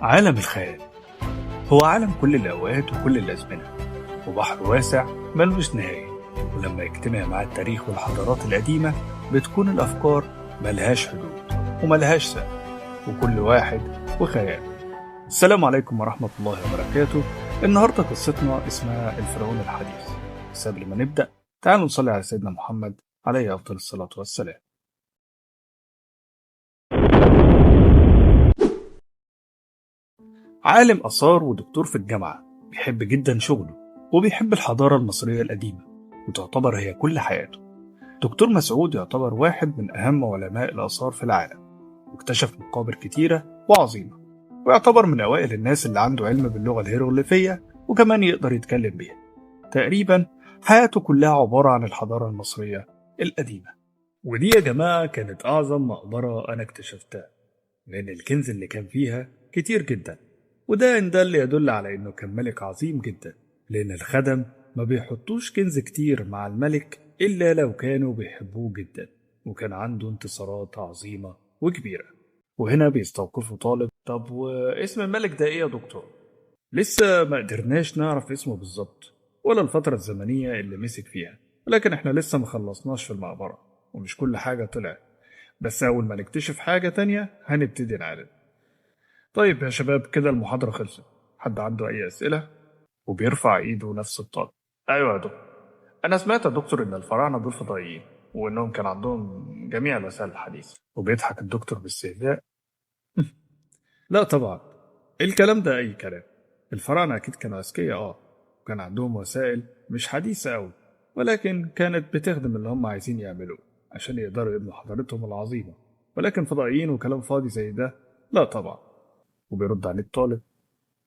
عالم الخيال هو عالم كل الأوقات وكل الأزمنة، وبحر واسع ملوش نهاية. ولما يجتمع مع التاريخ والحضارات القديمة بتكون الأفكار ملهاش حدود وملهاش سقف، وكل واحد وخيال. السلام عليكم ورحمة الله وبركاته. النهاردة قصتنا اسمها الفرعون الحديث. بس قبل ما نبدأ تعالوا نصلي على سيدنا محمد عليه أفضل الصلاة والسلام. عالم آثار ودكتور في الجامعة، بيحب جدا شغله وبيحب الحضارة المصرية القديمة وتعتبر هي كل حياته. دكتور مسعود يعتبر واحد من أهم علماء الآثار في العالم، واكتشف مقابر كتيرة وعظيمة، ويعتبر من أوائل الناس اللي عنده علم باللغة الهيروغليفية وكمان يقدر يتكلم بيها. تقريبا حياته كلها عبارة عن الحضارة المصرية القديمة. ودي يا جماعة كانت أعظم مقبرة أنا اكتشفتها، لأن الكنز اللي كان فيها كتير جدا، وده إن ده اللي يدل على إنه كان ملك عظيم جدا، لأن الخدم ما بيحطوش كنز كتير مع الملك إلا لو كانوا بيحبوه جدا وكان عنده انتصارات عظيمة وكبيرة. وهنا بيستوقفوا طالب: طب واسم الملك ده إيه يا دكتور؟ لسه ما قدرناش نعرف اسمه بالظبط ولا الفترة الزمنية اللي مسك فيها، ولكن احنا لسه ما خلصناش في المقبرة ومش كل حاجة طلعت، بس أول ما نكتشف حاجة تانية هنبتدي نعرض. طيب يا شباب، كده المحاضرة خلصت. حد عنده أي أسئلة؟ وبيرفع إيده نفس الطالب: أيوة يا دكتور، أنا سمعت يا دكتور إن الفراعنة دول فضائيين وإنهم كان عندهم جميع الوسائل الحديثة. وبيضحك الدكتور باستهزاء: لا طبعا، الكلام ده أي كلام. الفراعنة أكيد كانوا أذكياء وكان عندهم وسائل مش حديثة أوي، ولكن كانت بتخدم اللي هم عايزين يعملوه عشان يقدروا يبنوا حضارتهم العظيمة. ولكن فضائيين وكلام فاضي زي ده لا طبعا. وبيرد عليه الطالب: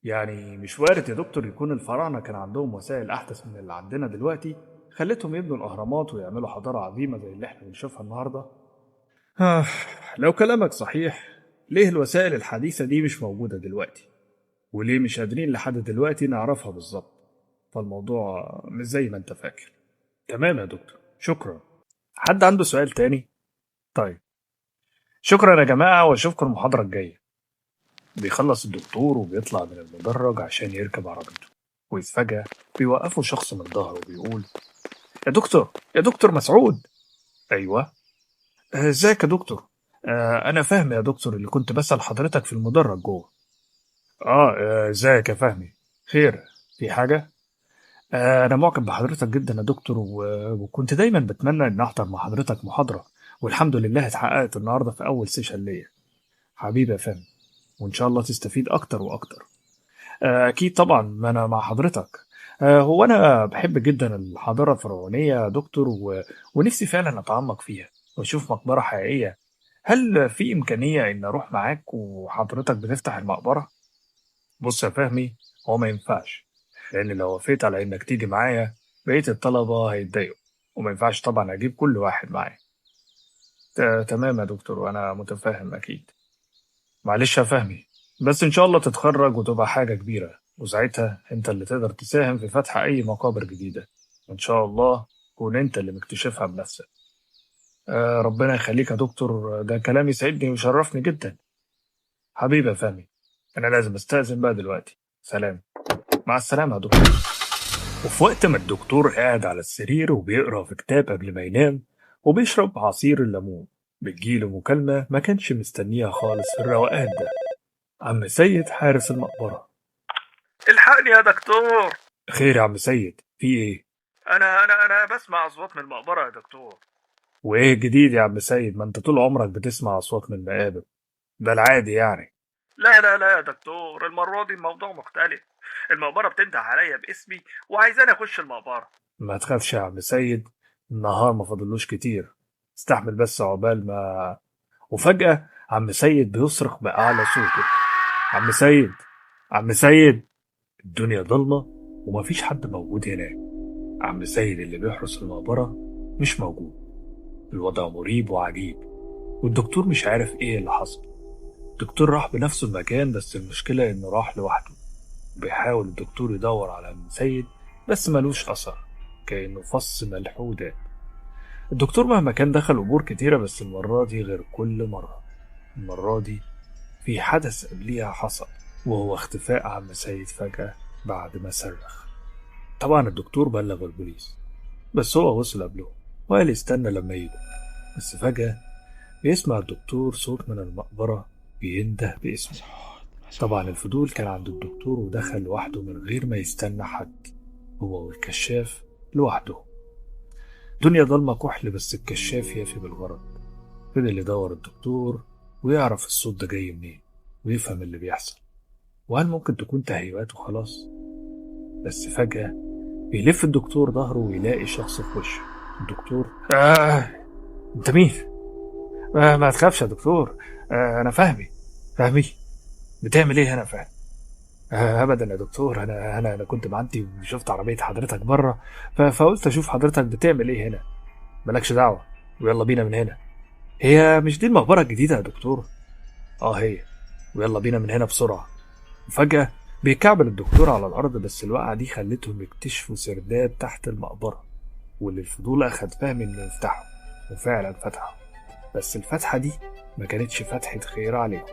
يعني مش وارد يا دكتور يكون الفراعنة كان عندهم وسائل أحدث من اللي عندنا دلوقتي خلتهم يبنوا الأهرامات ويعملوا حضارة عظيمة زي اللي احنا بنشوفها النهاردة؟ آه، لو كلامك صحيح، ليه الوسائل الحديثة دي مش موجودة دلوقتي؟ وليه مش قادرين لحد دلوقتي نعرفها بالظبط؟ فالموضوع مش زي ما انت فاكر. تمام يا دكتور، شكرا. حد عنده سؤال تاني؟ طيب، شكرا يا جماعة واشوفكم المحاضرة الجاية. بيخلص الدكتور وبيطلع من المدرج عشان يركب عربيته، وإذ فجأة بيوقفه شخص من ظهره وبيقول: يا دكتور، يا دكتور مسعود. أيوة. ازيك يا دكتور؟ أنا فهمي يا دكتور، اللي كنت بسأل حضرتك في المدرج جوه. ازيك يا فهمي؟ خير، في حاجة؟ أنا معجب بحضرتك جدا يا دكتور، وكنت دايما بتمنى إن أحضر مع حضرتك محاضرة، والحمد لله اتحققت النهاردة في أول سيشن ليا. حبيبي يا فهمي، وإن شاء الله تستفيد أكتر وأكتر. أكيد طبعا، ما أنا مع حضرتك. هو أنا بحب جدا الحضارة الفرعونية يا دكتور، ونفسي فعلا أتعمق فيها وأشوف مقبرة حقيقية. هل في إمكانية إن أروح معاك وحضرتك بتفتح المقبرة؟ بص يا فهمي، هو ما ينفعش، لأن لو وافقت على إنك تيجي معايا بقية الطلبة هيتضايقوا، وما ينفعش طبعا أجيب كل واحد معايا. تمام يا دكتور، وأنا متفاهم أكيد. معلش يا فهمي، بس إن شاء الله تتخرج وتبقى حاجة كبيرة، وساعتها أنت اللي تقدر تساهم في فتح أي مقابر جديدة، وإن شاء الله تكون أنت اللي مكتشفها بنفسك. ربنا يخليك يا دكتور، ده كلام يسعدني ويشرفني جدا. حبيبي يا فهمي، أنا لازم أستأذن بقى دلوقتي. سلام. مع السلامة يا دكتور. وفي وقت ما الدكتور قاعد على السرير وبيقرأ في كتاب قبل ما ينام وبيشرب عصير الليمون، بتجيله مكالمة ما كانش مستنيها خالص في الروقان ده: عم سيد حارس المقبرة. الحقني يا دكتور. خير يا عم سيد، في ايه؟ انا بسمع اصوات من المقبرة يا دكتور. وايه الجديد يا عم سيد؟ ما انت طول عمرك بتسمع اصوات من المقابر، ده العادي يعني. لا يا دكتور، المرة دي الموضوع مختلف. المقبرة بتنده عليا باسمي وعايزاني اخش المقبرة. ما تخافش يا عم سيد، النهار ما فاضلوش كتير، استحمل بس عقبال ما. وفجأة عم سيد بيصرخ بأعلى صوته: عم سيد، عم سيد. الدنيا ضلمة ومفيش حد موجود هناك. عم سيد اللي بيحرس المقبرة مش موجود. الوضع مريب وعجيب، والدكتور مش عارف ايه اللي حصل. الدكتور راح بنفسه المكان، بس المشكلة انه راح لوحده. بيحاول الدكتور يدور على عم سيد بس ملوش أثر، كأنه فص ملحودة. الدكتور مهما كان دخل قبور كتيرة، بس المرة دي غير كل مرة. المرة دي في حدث قبليها حصل، وهو اختفاء عم سيد فجأة بعد ما صرخ. طبعا الدكتور بلغ البوليس، بس هو وصل قبله وقال يستنى لما يجوا. بس فجأة بيسمع الدكتور صوت من المقبرة بينده باسمه. طبعا الفضول كان عند الدكتور ودخل لوحده من غير ما يستنى حد، هو والكشاف لوحده. دنيا ضلمة كحل، بس الكشاف يافي بالغرض. فضل يدور الدكتور ويعرف الصوت ده جاي منين ويفهم اللي بيحصل، وهل ممكن تكون تهيؤات وخلاص. بس فجأة بيلف الدكتور ظهره ويلاقي شخص في وشه. الدكتور: انت مين؟ ما تخافش يا دكتور، انا فهمي. بتعمل ايه هنا فعلا؟ ابدا يا دكتور، انا كنت معدي وشفت عربيه حضرتك بره، فقلت اشوف حضرتك بتعمل ايه هنا. مالكش دعوه، ويلا بينا من هنا. هي مش دي المقبره الجديده يا دكتور؟ هي، ويلا بينا من هنا بسرعه. وفجاه بيكعبل الدكتور على الارض، بس الوقعه دي خلتهم يكتشفوا سرداب تحت المقبره، واللي الفضول اخد فهمي انه يفتحه، وفعلا فتحه. بس الفتحه دي ما كانتش فتحه خير عليهم،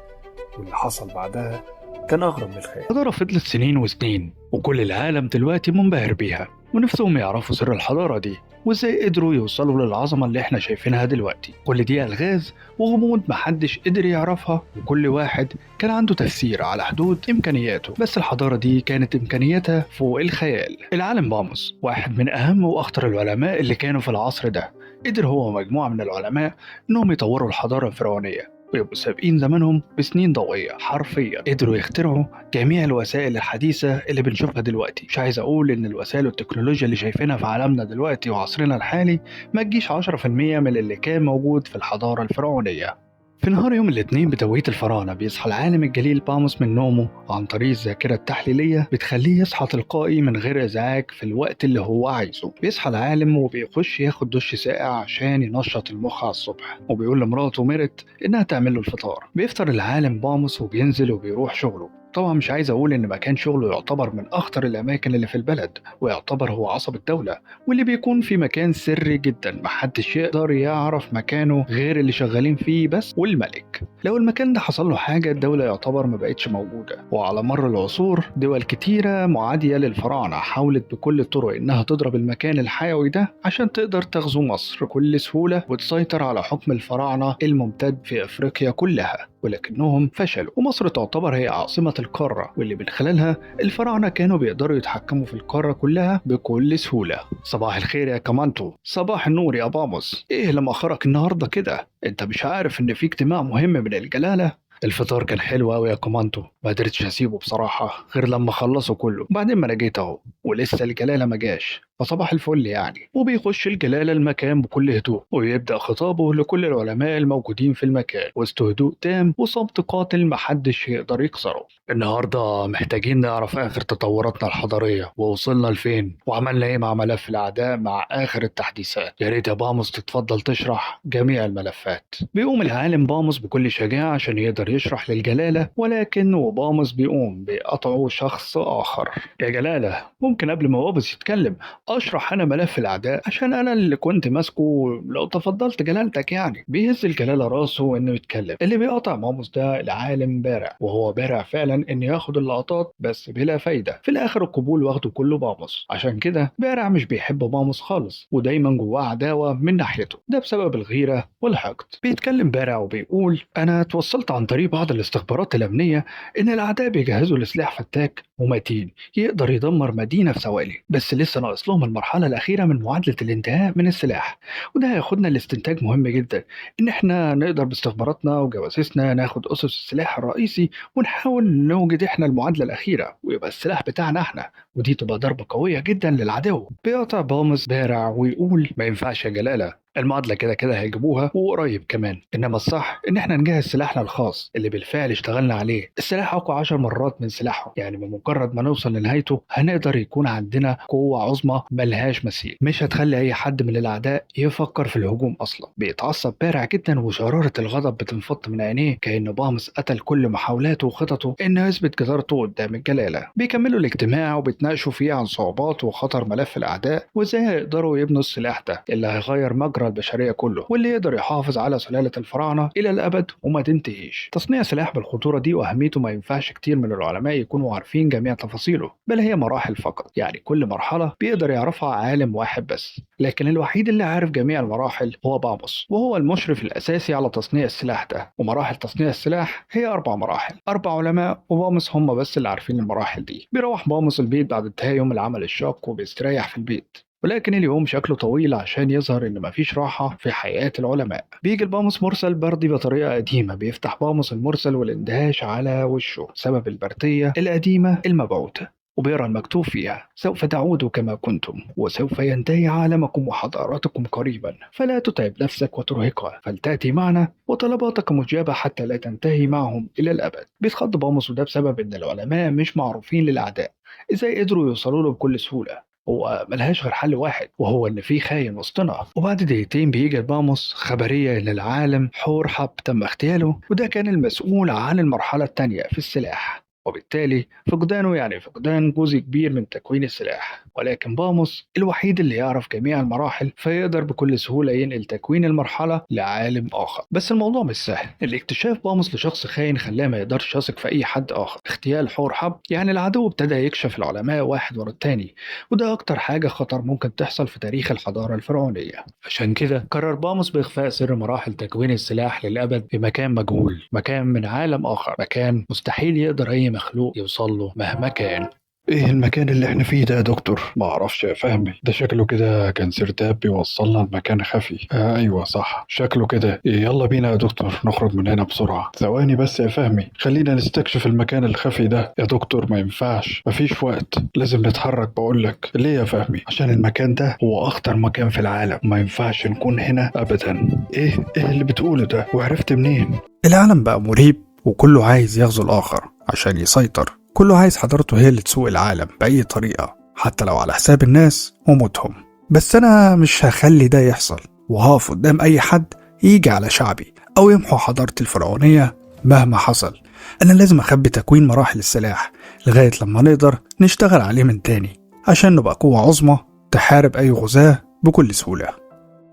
واللي حصل بعدها كان أغرب من الخيال. الحضارة فضلت سنين وسنين، وكل العالم دلوقتي منبهر بيها، ونفسهم يعرفوا سر الحضارة دي وازاي قدروا يوصلوا للعظمة اللي احنا شايفينها دلوقتي. كل دي ألغاز وغموض محدش قدر يعرفها، وكل واحد كان عنده تفسير على حدود إمكانياته. بس الحضارة دي كانت إمكانياتها فوق الخيال. العالم باموس، واحد من أهم وأخطر العلماء اللي كانوا في العصر ده، قدر هو ومجموعة من العلماء إنهم يطوروا الحضارة الفرعونية ويبقوا سابقين زمانهم بسنين ضوئية. حرفيا قدروا يخترعوا جميع الوسائل الحديثة اللي بنشوفها دلوقتي. مش عايز أقول إن الوسائل والتكنولوجيا اللي شايفينها في عالمنا دلوقتي وعصرنا الحالي ما تجيش 10% من اللي كان موجود في الحضارة الفرعونية. في نهار يوم الاثنين بتوقيت الفراعنة بيصحى العالم الجليل باموس من نومه عن طريق الذاكرة التحليلية، بتخليه يصحى تلقائي من غير إزعاج في الوقت اللي هو عايزه. بيصحى العالم وبيخش ياخد دش ساقع عشان ينشط المخ على الصبح، وبيقول لمراته ميرت إنها تعمل له الفطار. بيفطر العالم باموس وبينزل وبيروح شغله. طبعا مش عايز اقول ان مكان شغله يعتبر من اخطر الاماكن اللي في البلد، ويعتبر هو عصب الدولة، واللي بيكون في مكان سري جدا محدش يقدر يعرف مكانه غير اللي شغالين فيه بس والملك. لو المكان ده حصل له حاجة الدولة يعتبر ما بقتش موجودة. وعلى مر العصور دول كتيرة معادية للفراعنة حاولت بكل الطرق انها تضرب المكان الحيوي ده عشان تقدر تغزو مصر بكل سهولة وتسيطر على حكم الفراعنة الممتد في افريقيا كلها، ولكنهم فشلوا. ومصر تعتبر هي عاصمة القارة، واللي من خلالها الفراعنة كانوا بيقدروا يتحكموا في القارة كلها بكل سهولة. صباح الخير يا كمانتو. صباح النور يا باموس. ايه اللي مأخرك النهاردة كده؟ انت مش عارف ان في اجتماع مهم من الجلالة؟ الفطار كان حلو قوي يا كومانتو، ما قدرتش اسيبه بصراحة غير لما خلصه كله. بعدين ما انا جيت اهو ولسه الجلالة ما جاش، فصباح الفل يعني. وبيخش الجلالة المكان بكل هدوء ويبدأ خطابه لكل العلماء الموجودين في المكان وسط هدوء تام وصمت قاتل محدش يقدر يكسره. النهاردة محتاجين نعرف آخر تطوراتنا الحضارية ووصلنا لفين وعملنا ايه مع ملف الأعداء مع آخر التحديثات. يا ريت يا باموس تتفضل تشرح جميع الملفات. بيقوم العالم باموس بكل شجاعة عشان يقدر يشرح للجلالة، ولكن وباموس بيقوم بقطعه شخص آخر. يا جلالة، ممكن قبل ما باموس يتكلم اشرح انا ملف الاعداء عشان انا اللي كنت ماسكه لو تفضلت جلالتك يعني. بيهز الجلاله راسه انه يتكلم. اللي بيقطع باموس ده العالم بارع، وهو بارع فعلا انه ياخد اللقطات بس بلا فايده. في الاخر القبول واخده كله باموس، عشان كده بارع مش بيحب باموس خالص ودايما جواه عداوه من ناحيته، ده بسبب الغيره والحقد. بيتكلم بارع وبيقول: انا توصلت عن طريق بعض الاستخبارات الامنيه ان الاعداء بيجهزوا لسلاح فتاك ومتين يقدر يدمر مدينه في ثواني، بس لسه ناقص لهم المرحلة الأخيرة من معادلة الانتهاء من السلاح. وده هياخدنا لاستنتاج مهم جدا، إن إحنا نقدر باستخباراتنا وجواسيسنا ناخد أسس السلاح الرئيسي ونحاول نوجد إحنا المعادلة الأخيرة ويبقى السلاح بتاعنا إحنا، ودي تبقى ضربة قوية جدا للعدو. بيقطع باموس بارع ويقول: ما ينفعش يا جلالة، المعادلة كده كده هيجيبوها وقريب كمان، إنما الصح إن إحنا نجهز سلاحنا الخاص اللي بالفعل اشتغلنا عليه. السلاح أقوى 10 مرات من سلاحهم، يعني بمجرد ما نوصل لنهايته هنقدر يكون عندنا قوة عظمى ملهاش مثيل، مش هتخلي أي حد من الأعداء يفكر في الهجوم أصلا. بيتعصب بارع جدا وشرارة الغضب بتنفض من عينيه، كأن باموس قتل كل محاولاته وخططه إنه يثبت جدارته قدام الجلالة. بيكملوا الاجتماع وبيتناقشوا فيه عن صعوبات وخطر ملف الأعداء وإزاي هيقدروا يبنوا السلاح ده اللي هيغير مجرى الفقرة البشرية كله، واللي يقدر يحافظ على سلالة الفراعنة إلى الأبد وما تنتهيش. تصنيع سلاح بالخطورة دي وأهميته ما ينفعش كتير من العلماء يكونوا عارفين جميع تفاصيله، بل هي مراحل فقط، يعني كل مرحلة بيقدر يعرفها عالم واحد بس. لكن الوحيد اللي عارف جميع المراحل هو باموس، وهو المشرف الأساسي على تصنيع السلاح ده. ومراحل تصنيع السلاح هي 4 مراحل، 4 علماء، وباموس هم بس اللي عارفين المراحل دي. بيروح باموس البيت بعد انتهاء يوم العمل الشاق وبيستريح في البيت، ولكن اليوم شكله طويل عشان يظهر إن مفيش راحة في حياة العلماء. بيجي الباموس مرسل بردي بطريقة قديمة، بيفتح باموس المرسل والاندهاش على وشه سبب البردية القديمة المبعوثة، وبيقرأ المكتوب فيها: سوف تعودوا كما كنتم، وسوف ينتهي عالمكم وحضارتكم قريبا، فلا تتعب نفسك وترهقها، فلتأتي معنا وطلباتك مجابة حتى لا تنتهي معهم إلى الأبد. بيتخض باموس، وده بسبب إن العلماء مش معروفين للأعداء. إزاي قدروا يوصلوا له بكل سهولة؟ هو ملهاش غير حل واحد، وهو إن في خاين وسطنا. وبعد دقيقتين بيجي لباموس خبرية إن العالم حورحب تم اغتياله، وده كان المسؤول عن المرحلة الثانية في السلاح، وبالتالي فقدانه يعني فقدان جزء كبير من تكوين السلاح. ولكن باموس الوحيد اللي يعرف جميع المراحل، فيقدر بكل سهولة ينقل تكوين المرحلة لعالم آخر. بس الموضوع مش سهل. الاكتشاف باموس لشخص خاين خلاه ما يقدرش يثق في أي حد آخر. اغتيال حورحب يعني العدو ابتدى يكشف العلماء واحد ورا التاني، وده أكتر حاجة خطر ممكن تحصل في تاريخ الحضارة الفرعونية. عشان كده قرر باموس بإخفاء سر مراحل تكوين السلاح للأبد في مكان مجهول، مكان من عالم آخر، مكان مستحيل يقدر أي مخلوق يوصل له مهما كان. ايه المكان اللي احنا فيه ده يا دكتور؟ ما اعرفش يا فهمي، ده شكله كده كان سرداب بيوصلنا لمكان خفي. ايوه صح، شكله كده. إيه، يلا بينا يا دكتور نخرج من هنا بسرعة. ثواني بس يا فهمي، خلينا نستكشف المكان الخفي ده يا دكتور. ما ينفعش، مفيش وقت، لازم نتحرك. بقولك ليه يا فهمي؟ عشان المكان ده هو اخطر مكان في العالم، ما ينفعش نكون هنا ابدا. ايه اللي بتقوله ده؟ وعرفت منين؟ العالم بقى مريب، وكله عايز يغزو الآخر عشان يسيطر. كله عايز حضارته هي اللي تسوق العالم بأي طريقة، حتى لو على حساب الناس وموتهم. بس أنا مش هخلي ده يحصل، وهقف قدام أي حد يجي على شعبي أو يمحو حضارتي الفرعونية مهما حصل. أنا لازم أخبي تكوين مراحل السلاح لغاية لما نقدر نشتغل عليه من تاني، عشان نبقى قوة عظمى تحارب أي غزاة بكل سهولة.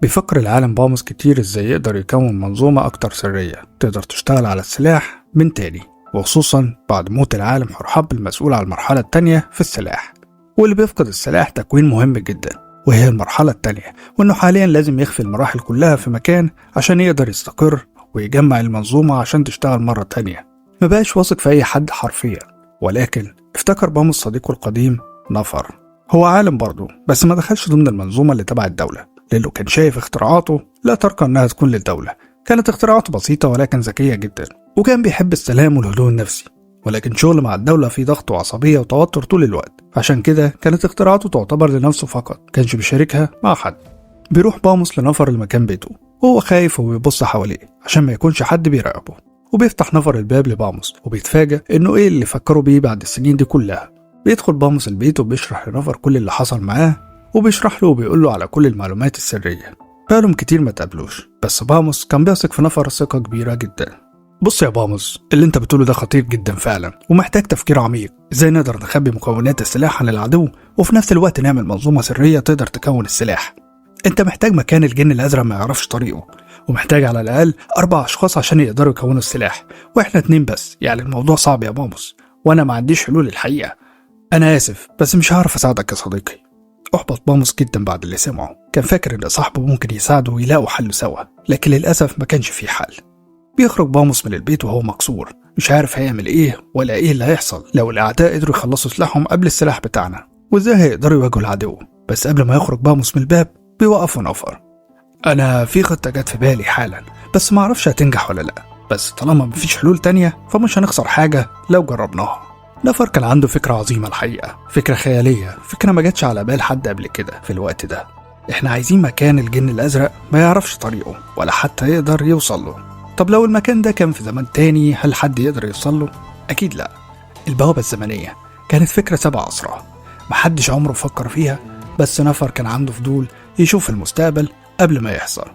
بيفكر العالم باموس كتير إزاي يقدر يكون منظومة أكتر سرية تقدر تشتغل على السلاح من تاني، وخصوصا بعد موت العالم حورحب المسؤول على المرحلة التانية في السلاح. واللي بيفقد السلاح تكوين مهم جدا، وهي المرحلة التانية، وإنه حاليا لازم يخفي المراحل كلها في مكان عشان يقدر يستقر ويجمع المنظومة عشان تشتغل مرة تانية. مبقاش واثق في أي حد حرفيا، ولكن افتكر باموس صديقه القديم نفر. هو عالم برضه، بس ما دخلش ضمن المنظومة اللي تبع الدولة، لأنه كان شايف اختراعاته لا ترقى إنها تكون للدولة. كانت اختراعاته بسيطة ولكن ذكية جدا، وكان بيحب السلام والهدوء النفسي. ولكن شغل مع الدولة فيه ضغط وعصبية وتوتر طول الوقت، عشان كده كانت اختراعاته تعتبر لنفسه فقط، كانش بيشاركها مع حد. بيروح باموس لنفر لمكان بيته وهو خايف وبيبص حواليه عشان ما يكونش حد بيراقبه، وبيفتح نفر الباب لباموس وبيتفاجأ إنه إيه اللي فكروا بيه بعد السنين دي كلها. بيدخل باموس البيت وبيشرح لنفر كل اللي حصل معاه، وبيشرح له وبيقول له على كل المعلومات السرية. بقالهم كتير ما تقابلوش، بس باموس كان بيثق في نفر ثقة كبيرة جدا. بص يا باموس، اللي انت بتقوله ده خطير جدا فعلا، ومحتاج تفكير عميق. ازاي نقدر نخبي مكونات السلاح عن العدو وفي نفس الوقت نعمل منظومة سرية تقدر تكون السلاح؟ انت محتاج مكان الجن الازرق ما يعرفش طريقه، ومحتاج على الاقل 4 اشخاص عشان يقدروا يكونوا السلاح، واحنا 2 بس. يعني الموضوع صعب يا باموس، وانا ما عنديش حلول الحقيقة. انا اسف بس مش هعرف اساعدك يا صديقي. احبط باموس جدا بعد اللي سمعه. كان فاكر ان صاحبه ممكن يساعده ويلاقوا حل سوا، لكن للاسف ما كانش فيه حل. بيخرج باموس من البيت وهو مكسور، مش عارف هيعمل ايه ولا ايه اللي هيحصل لو الاعداء قدروا يخلصوا سلاحهم قبل السلاح بتاعنا، وازاي هيقدروا يواجهوا العدو. بس قبل ما يخرج باموس من الباب بيوقفوا نفر. انا في خطة جت في بالي حالا، بس ما اعرفش هتنجح ولا لا، بس طالما مفيش حلول تانية فمش هنخسر حاجة لو جربناها. نفر كان عنده فكرة عظيمة الحقيقة، فكرة خيالية، فكرة ما جاتش على بال حد قبل كده في الوقت ده. احنا عايزين مكان الجن الازرق ما يعرفش طريقه ولا حتى يقدر يوصل له. طب لو المكان ده كان في زمان تاني، هل حد يقدر يوصل له؟ اكيد لا. البوابة الزمنية كانت فكرة سبع أسرع، محدش عمره فكر فيها، بس نفر كان عنده فضول يشوف المستقبل قبل ما يحصل.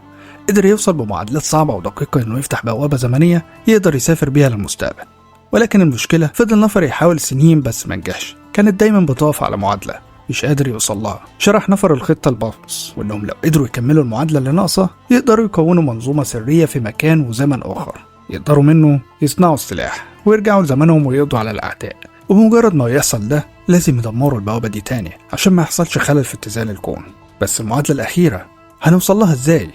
قدر يوصل بمعادلات صعبة ودقيقة انه يفتح بوابة زمنية يقدر يسافر بيها للمستقبل. ولكن المشكلة فضل نفر يحاول سنين بس ما نجحش. كانت دايما بتقف على معادلة، مش قادر يوصل لها. شرح نفر الخطة لباموس وإنهم لو قدروا يكملوا المعادلة اللي ناقصة يقدروا يكونوا منظومة سرية في مكان وزمن آخر، يقدروا منه يصنعوا السلاح ويرجعوا لزمانهم ويقضوا على الأعداء. وبمجرد ما يحصل ده لازم يدمروا البوابة دي تاني عشان ما يحصلش خلل في اتزان الكون. بس المعادلة الأخيرة هنوصل لها إزاي؟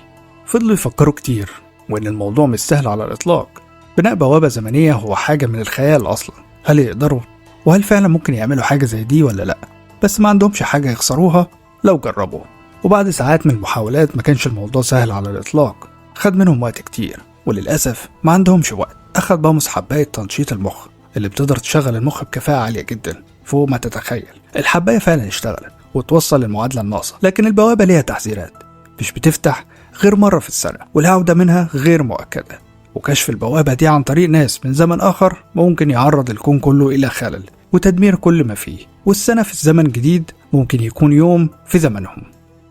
فضلوا يفكروا كتير، وإن الموضوع مش سهل على الإطلاق. بناء بوابة زمنية هو حاجة من الخيال أصلا. هل يقدروا؟ وهل فعلا ممكن يعملوا حاجة زي دي ولا لأ؟ بس ما عندهمش حاجة يخسروها لو جربوا. وبعد ساعات من المحاولات ما كانش الموضوع سهل على الإطلاق، خد منهم وقت كتير، وللأسف ما عندهمش وقت. أخد باموس حباية تنشيط المخ اللي بتقدر تشغل المخ بكفاءة عالية جدا فوق ما تتخيل. الحباية فعلا اشتغلت وتوصل للمعادلة الناقصة، لكن البوابة ليها تحذيرات، مش بتفتح غير مرة في السنة، والعودة منها غير مؤكدة. وكشف البوابة دي عن طريق ناس من زمن آخر ممكن يعرض الكون كله إلى خلل وتدمير كل ما فيه. والسنة في الزمن جديد ممكن يكون يوم في زمنهم.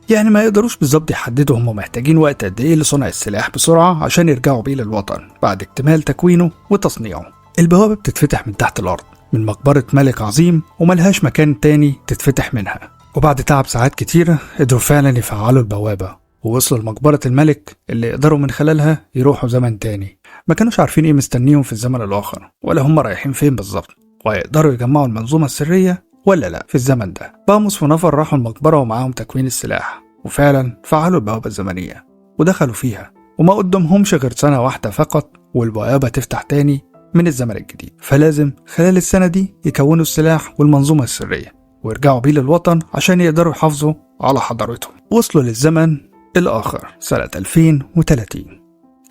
يعني ما يقدروش بالظبط يحددوا هم محتاجين وقت قد ايه لصنع السلاح بسرعة عشان يرجعوا بيه للوطن بعد اكتمال تكوينه وتصنيعه. البوابة بتتفتح من تحت الأرض من مقبرة ملك عظيم وملهاش مكان تاني تتفتح منها. وبعد تعب ساعات كتيرة قدروا فعلا يفعلوا البوابة ووصلوا لمقبرة الملك اللي يقدروا من خلالها يروحوا زمن تاني. ما كانوش عارفين ايه مستنيهم في الزمن الآخر ولا هم رايحين فين بالظبط، وهيقدروا يجمعوا المنظومة السرية ولا لا في الزمن ده. باموس ونفر راحوا المقبرة ومعاهم تكوين السلاح، وفعلا فعلوا البوابة الزمنية ودخلوا فيها، وما قدامهمش غير سنة واحدة فقط والبوابة تفتح تاني من الزمن الجديد. فلازم خلال السنة دي يكونوا السلاح والمنظومة السرية ويرجعوا بيه للوطن عشان يقدروا يحافظوا على حضارتهم. وصلوا للزمن الآخر سنة 2030.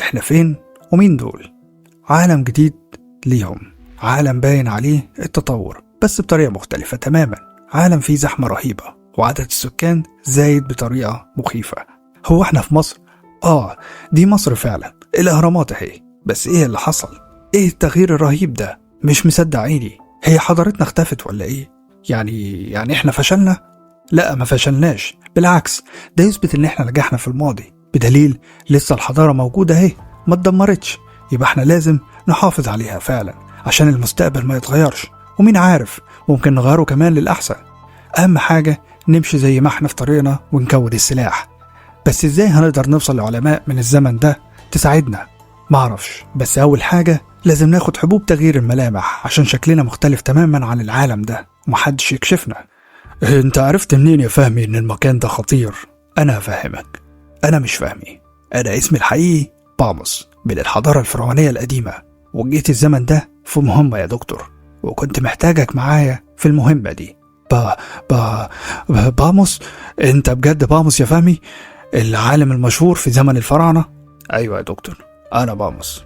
احنا فين ومين دول؟ عالم جديد ليهم، عالم باين عليه التطور بس بطريقة مختلفة تماما. عالم فيه زحمة رهيبة وعدد السكان زايد بطريقة مخيفة. هو احنا في مصر؟ دي مصر فعلا، الأهرامات اهي. بس ايه اللي حصل؟ ايه التغيير الرهيب ده؟ مش مصدق عيني. هي حضارتنا اختفت ولا ايه؟ يعني احنا فشلنا؟ لا، ما فشلناش، بالعكس ده يثبت ان احنا نجحنا في الماضي، بدليل لسه الحضارة موجودة اهي ما اتدمرتش. يبقى احنا لازم نحافظ عليها فعلا عشان المستقبل ما يتغيرش، ومين عارف ممكن نغيره كمان للأحسن. أهم حاجة نمشي زي ما احنا في طريقنا ونكود السلاح. بس ازاي هنقدر نوصل لعلماء من الزمن ده تساعدنا؟ معرفش، بس أول حاجة لازم ناخد حبوب تغيير الملامح عشان شكلنا مختلف تماما عن العالم ده ومحدش يكشفنا. انت عرفت منين يا فهمي ان المكان ده خطير؟ انا هفهمك. انا مش فهمي، انا اسمي الحقيقي باموس من الحضارة الفرعونية القديمة، وجيت الزمن ده في مهمة يا دكتور، وكنت محتاجك معايا في المهمة دي. باموس؟ انت بجد باموس يا فهمي العالم المشهور في زمن الفراعنة؟ ايوه يا دكتور، انا باموس.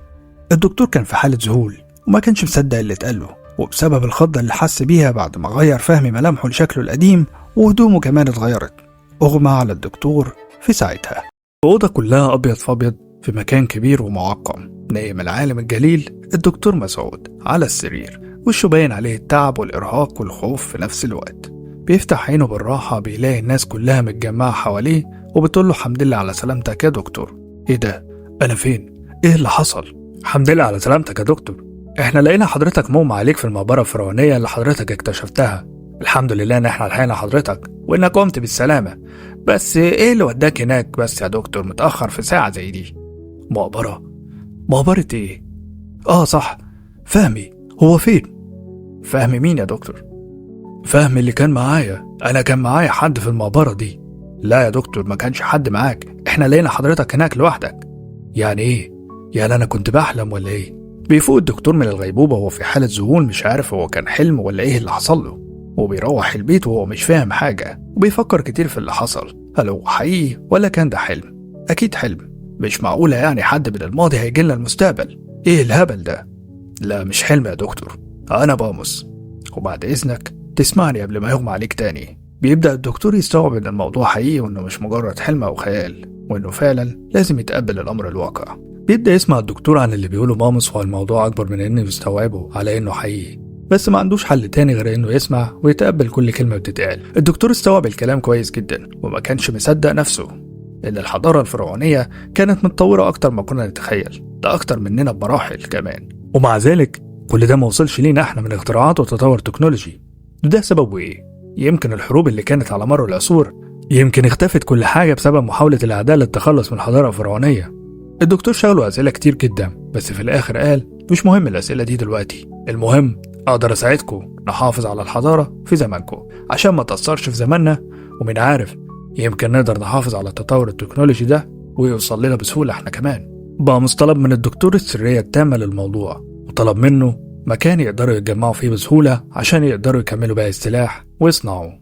الدكتور كان في حالة ذهول وما كانش مصدق اللي اتقاله، وبسبب الخضة اللي حس بيها بعد ما غير فهمي ملامحه لشكله القديم وهدومه كمان اتغيرت، أغمى على الدكتور في ساعتها. الأوضة كلها أبيض في أبيض في مكان كبير ومعقم. نايم العالم الجليل الدكتور مسعود على السرير، وشه باين عليه التعب والإرهاق والخوف في نفس الوقت. بيفتح عينه بالراحة بيلاقي الناس كلها متجمعة حواليه وبتقول له الحمد لله على سلامتك يا دكتور. ايه ده؟ أنا فين؟ ايه اللي حصل؟ الحمد لله على سلامتك يا دكتور، احنا لقينا حضرتك مغمى عليك في المقبرة الفرعونية اللي حضرتك اكتشفتها. الحمد لله ان احنا لحقنا حضرتك وانك قمت بالسلامة. بس ايه اللي وداك هناك بس يا دكتور متأخر في ساعة زي دي؟ مقبرة ايه؟ صح، فهمي. هو فين؟ فهمي مين يا دكتور؟ فهمي اللي كان معايا، انا كان معايا حد في المقبرة دي. لا يا دكتور، ما كانش حد معاك، احنا لقينا حضرتك هناك لوحدك. يعني ايه؟ يعني انا كنت بحلم ولا ايه؟ بيفوق الدكتور من الغيبوبة وهو في حالة ذهول، مش عارف هو كان حلم ولا ايه اللي حصل له، وبيروح البيت وهو مش فاهم حاجة وبيفكر كتير في اللي حصل. هل هو حقيقي ولا كان ده حلم؟ أكيد حلم، مش معقولة يعني حد من الماضي هيجيلنا المستقبل. ايه الهبل ده؟ لا مش حلم يا دكتور، أنا باموس، وبعد إذنك تسمعني قبل ما يغمى عليك تاني. بيبدأ الدكتور يستوعب إن الموضوع حقيقي وإنه مش مجرد حلم أو خيال، وإنه فعلا لازم يتقبل الأمر الواقع. بيبدأ يسمع الدكتور عن اللي بيقوله باموس، والموضوع أكبر من إنه يستوعبه على إنه حقيقي، بس ما عندوش حل تاني غير إنه يسمع ويتقبل كل كلمة بتتقال. الدكتور استوعب الكلام كويس جدا وما كانش مصدق نفسه إن الحضارة الفرعونية كانت متطورة أكتر ما كنا نتخيل، ده أكتر مننا بمراحل كمان، ومع ذلك كل ده ما وصلش لينا إحنا من اختراعات وتطور تكنولوجي. ده سببه إيه؟ يمكن الحروب اللي كانت على مر العصور، يمكن اختفت كل حاجة بسبب محاولة الأعداء للتخلص من الحضارة الفرعونية. الدكتور شغله أسئلة كتير جدا، بس في الآخر قال مش مهم الأسئلة دي دلوقتي، المهم أقدر أساعدكم نحافظ على الحضارة في زمانكم عشان ما تأثرش في زماننا، ومن عارف يمكن نقدر نحافظ على التطور التكنولوجي ده ويوصل لنا بسهولة احنا كمان. باموس طلب من الدكتور السرية التامة للموضوع، وطلب منه مكان يقدروا يتجمعوا فيه بسهولة عشان يقدروا يكملوا باقي السلاح ويصنعوه.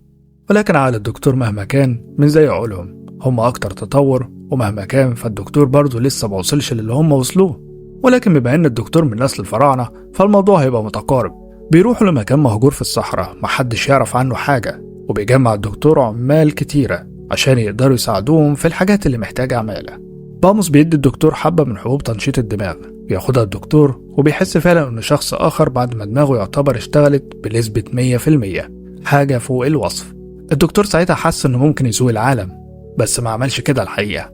ولكن عقل الدكتور مهما كان من زي عقولهم، هم أكتر تطور، ومهما كان فالدكتور برضه لسه موصلش للي هم وصلوه. ولكن بما إن الدكتور من نسل الفراعنة فالموضوع هيبقى متقارب. بيروحوا لمكان مهجور في الصحراء محدش يعرف عنه حاجة، وبيجمع الدكتور عمال كتيرة عشان يقدروا يساعدوهم في الحاجات اللي محتاجة عمالة. باموس بيدي الدكتور حبة من حبوب تنشيط الدماغ، بياخدها الدكتور وبيحس فعلا إنه شخص آخر بعد ما دماغه يعتبر اشتغلت بنسبة 100%، حاجة فوق الوصف. الدكتور ساعتها حس إنه ممكن يسوق العالم، بس ما عملش كده الحقيقة.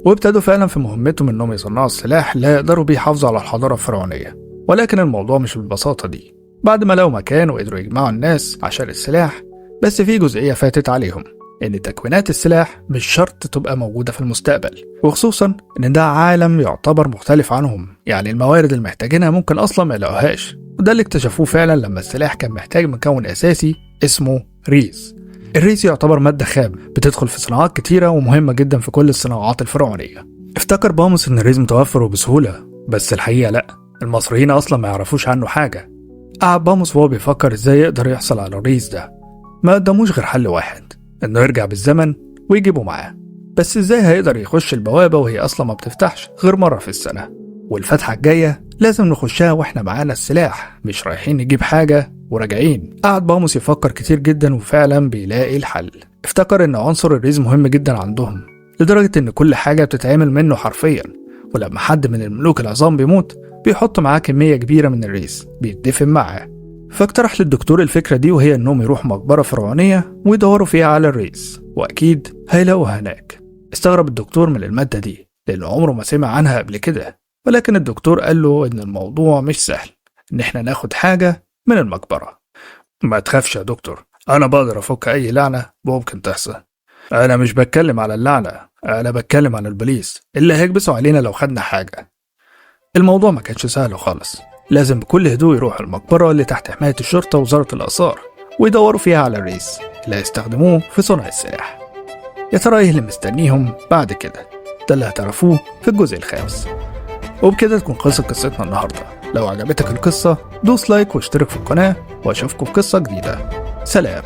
وابتدوا فعلا في مهمتهم إنهم يصنعوا السلاح اللي يقدروا بيه يحافظوا على الحضارة الفرعونية. ولكن الموضوع مش بالبساطة دي. بعد ما لقوا مكان وقدروا يجمعوا الناس عشان السلاح، بس في جزئية فاتت عليهم، إن تكوينات السلاح مش شرط تبقى موجودة في المستقبل، وخصوصا إن ده عالم يعتبر مختلف عنهم، يعني الموارد اللي محتاجينها ممكن أصلا ما يلاقوهاش. وده اللي اكتشفوه فعلا لما السلاح كان محتاج مكون أساسي اسمه ريز. الريز يعتبر مادة خام بتدخل في صناعات كتيرة ومهمة جدا في كل الصناعات الفرعونية. افتكر باموس إن الريز متوفر وبسهولة، بس الحقيقة لأ، المصريين أصلا ما يعرفوش عنه حاجة. قعد باموس وهو بيفكر إزاي يقدر يحصل على الريز ده. ما قدموش غير حل واحد، إنه يرجع بالزمن ويجيبه معاه. بس إزاي هيقدر يخش البوابة وهي أصلا ما بتفتحش غير مرة في السنة؟ والفتحة الجاية لازم نخشها وإحنا معانا السلاح، مش رايحين نجيب حاجة وراجعين. قعد باموس يفكر كتير جدا وفعلا بيلاقي الحل. افتكر إن عنصر الريز مهم جدا عندهم، لدرجة إن كل حاجة بتتعمل منه حرفيا. ولما حد من الملوك العظام بيموت بيحط معاه كمية كبيرة من الريز بيتدفن معاه. فاقترح للدكتور الفكرة دي، وهي إنهم يروحوا مقبرة فرعونية ويدوروا فيها على الريز، وأكيد هيلاقوها هناك. استغرب الدكتور من المادة دي لأنه عمره ما سمع عنها قبل كده، ولكن الدكتور قال له إن الموضوع مش سهل، إن إحنا ناخد حاجة من المقبرة. ما تخافش يا دكتور، أنا بقدر أفك أي لعنة ممكن تحصل. أنا مش بتكلم على اللعنة، أنا بتكلم عن البوليس اللي هيكبسوا علينا لو خدنا حاجة. الموضوع ما كانش سهل خالص، لازم بكل هدوء يروحوا المقبرة اللي تحت حماية الشرطة ووزارة الآثار ويدوروا فيها على الريز اللي هيستخدموه في صنع السلاح. يا ترى ايه اللي مستنيهم بعد كده؟ ده اللي هتعرفوه في الجزء الخامس. وبكده تكون خلصت قصتنا النهاردة. لو عجبتك القصة دوس لايك واشترك في القناة، واشوفكم في قصة جديدة. سلام.